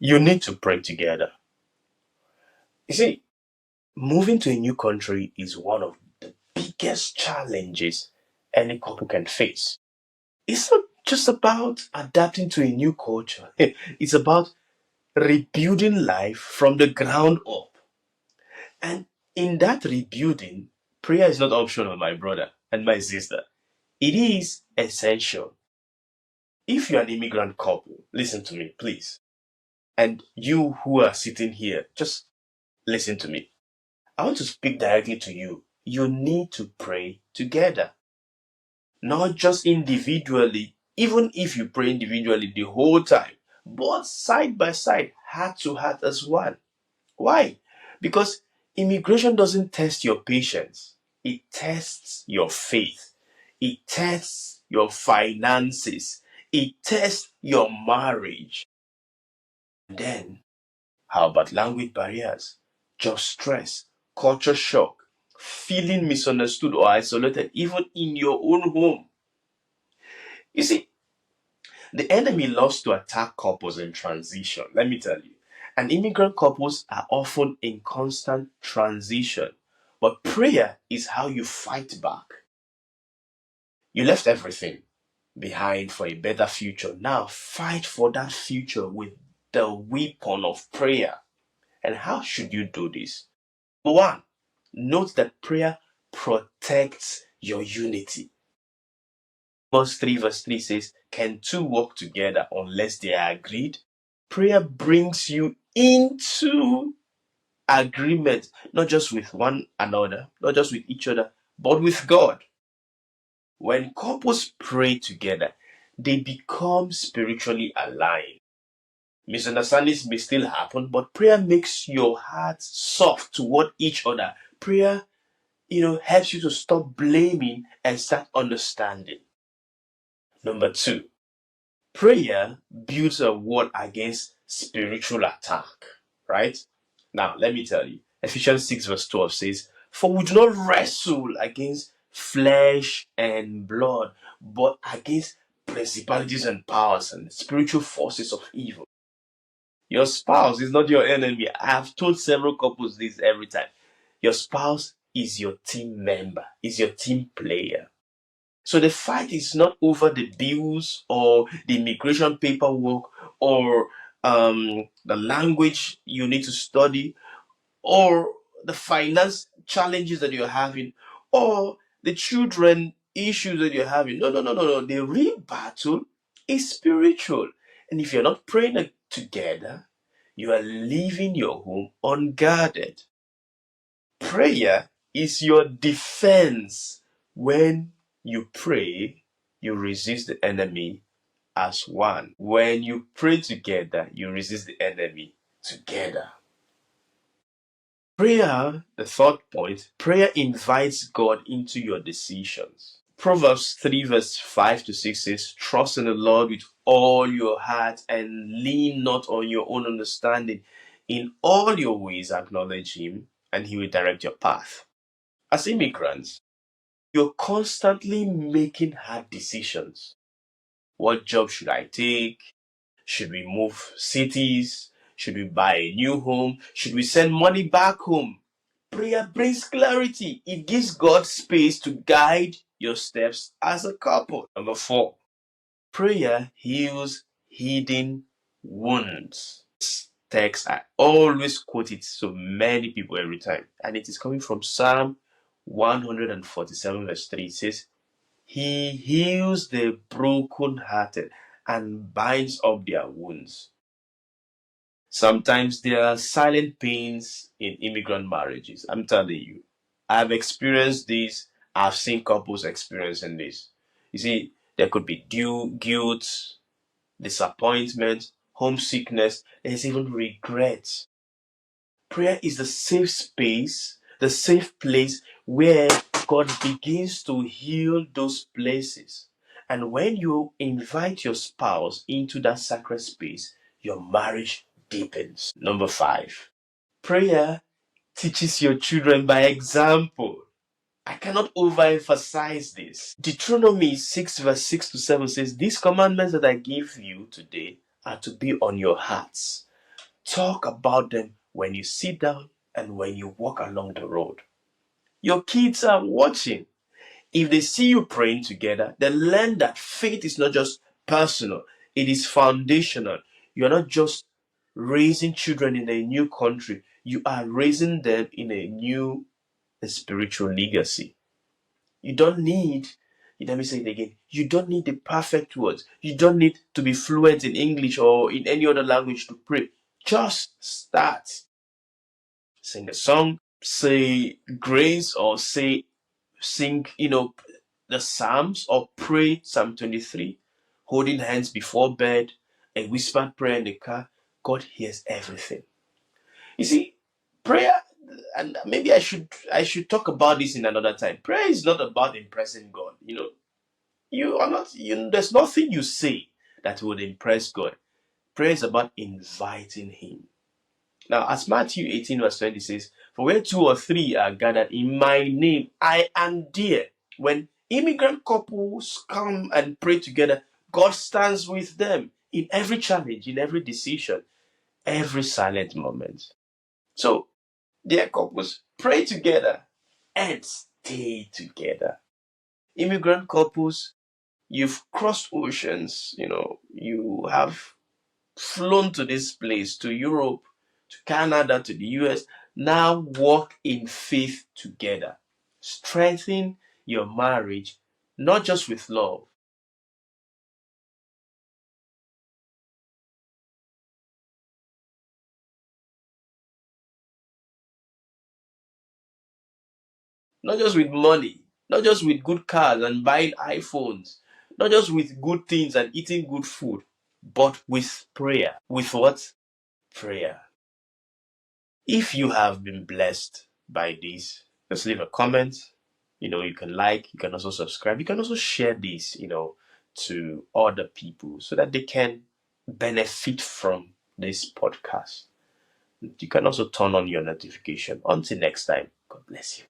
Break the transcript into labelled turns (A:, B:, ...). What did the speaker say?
A: You need to pray together. You see, moving to a new country is one of the biggest challenges any couple can face. It's not just about adapting to a new culture, it's about rebuilding life from the ground up. And in that rebuilding, prayer is not optional, my brother and my sister. It is essential. If you're an immigrant couple, listen to me, please. And you who are sitting here, just listen to me. I want to speak directly to you. You need to pray together, not just individually, even if you pray individually the whole time, but side by side, heart to heart as one. Why? Because immigration doesn't test your patience, it tests your faith, it tests your finances, it tests your marriage. And then, how about language barriers, job stress, culture shock, feeling misunderstood or isolated, even in your own home? You see, the enemy loves to attack couples in transition. Let me tell you. And immigrant couples are often in constant transition. But prayer is how you fight back. You left everything behind for a better future. Now fight for that future with the weapon of prayer. And how should you do this? One, note that prayer protects your unity. Amos 3 verse 3 says, can two walk together unless they are agreed? Prayer brings you into agreement, not just with one another, not just with each other, but with God. When couples pray together, they become spiritually aligned. Misunderstandings may still happen, but prayer makes your heart soft toward each other. Prayer, helps you to stop blaming and start understanding. Number two, prayer builds a wall against spiritual attack, right? Now, let me tell you, Ephesians 6 verse 12 says, for we do not wrestle against flesh and blood, but against principalities and powers and spiritual forces of evil. Your spouse is not your enemy. I have told several couples this every time. Your spouse is your team member, is your team player. So the fight is not over the bills or the immigration paperwork or the language you need to study or the finance challenges that you're having or the children issues that you're having. No, no, no, no, no. The real battle is spiritual. And if you're not praying together, you are leaving your home unguarded. Prayer is your defense. When you pray, you resist the enemy as one. When you pray together, you resist the enemy together. Prayer, the third point, prayer invites God into your decisions. Proverbs 3 verse 5 to 6 says, trust in the Lord with all your heart and lean not on your own understanding. In all your ways acknowledge him and he will direct your path. As immigrants, you're constantly making hard decisions. What job should I take? Should we move cities? Should we buy a new home? Should we send money back home? Prayer brings clarity. It gives God space to guide your steps as a couple. Number 4, prayer heals hidden wounds. This text, I always quote it to many people every time, and it is coming from Psalm 147 verse 3. It says, he heals the brokenhearted and binds up their wounds. Sometimes there are silent pains in immigrant marriages. I'm telling you, I've experienced this. I've seen couples experiencing this. You see, there could be guilt, disappointment, homesickness. There's even regret. Prayer is the safe space, the safe place where God begins to heal those places. And when you invite your spouse into that sacred space, your marriage deepens. Number 5, prayer teaches your children by example. I cannot overemphasize this. Deuteronomy 6 verse 6 to 7 says, these commandments that I give you today are to be on your hearts. talk about them when you sit down and when you walk along the road. Your kids are watching. If they see you praying together, they learn that faith is not just personal, it is foundational. You're not just raising children in a new country, you are raising them in a new spiritual legacy. You don't need, let me say it again, you don't need the perfect words. You don't need to be fluent in English or in any other language to pray. Just start. Sing a song, say grace, or sing, the Psalms, or pray Psalm 23, holding hands before bed, a whispered prayer in the car. God hears everything. You see, prayer, and maybe I should talk about this in another time. Prayer is not about impressing God. You are not. There's nothing you say that would impress God. Prayer is about inviting Him. Now, as Matthew 18 verse 20 says, "For where two or three are gathered in my name, I am there." When immigrant couples come and pray together, God stands with them in every challenge, in every decision, every silent moment. So, dear couples, pray together and stay together. Immigrant couples, you've crossed oceans, you have flown to this place, to Europe, to Canada, to the US. Now walk in faith together. Strengthen your marriage, not just with love, not just with money, not just with good cars and buying iPhones, not just with good things and eating good food, but with prayer. With what? Prayer. If you have been blessed by this, just leave a comment. You can like, you can also subscribe, you can also share this, to other people so that they can benefit from this podcast. You can also turn on your notification. Until next time, God bless you.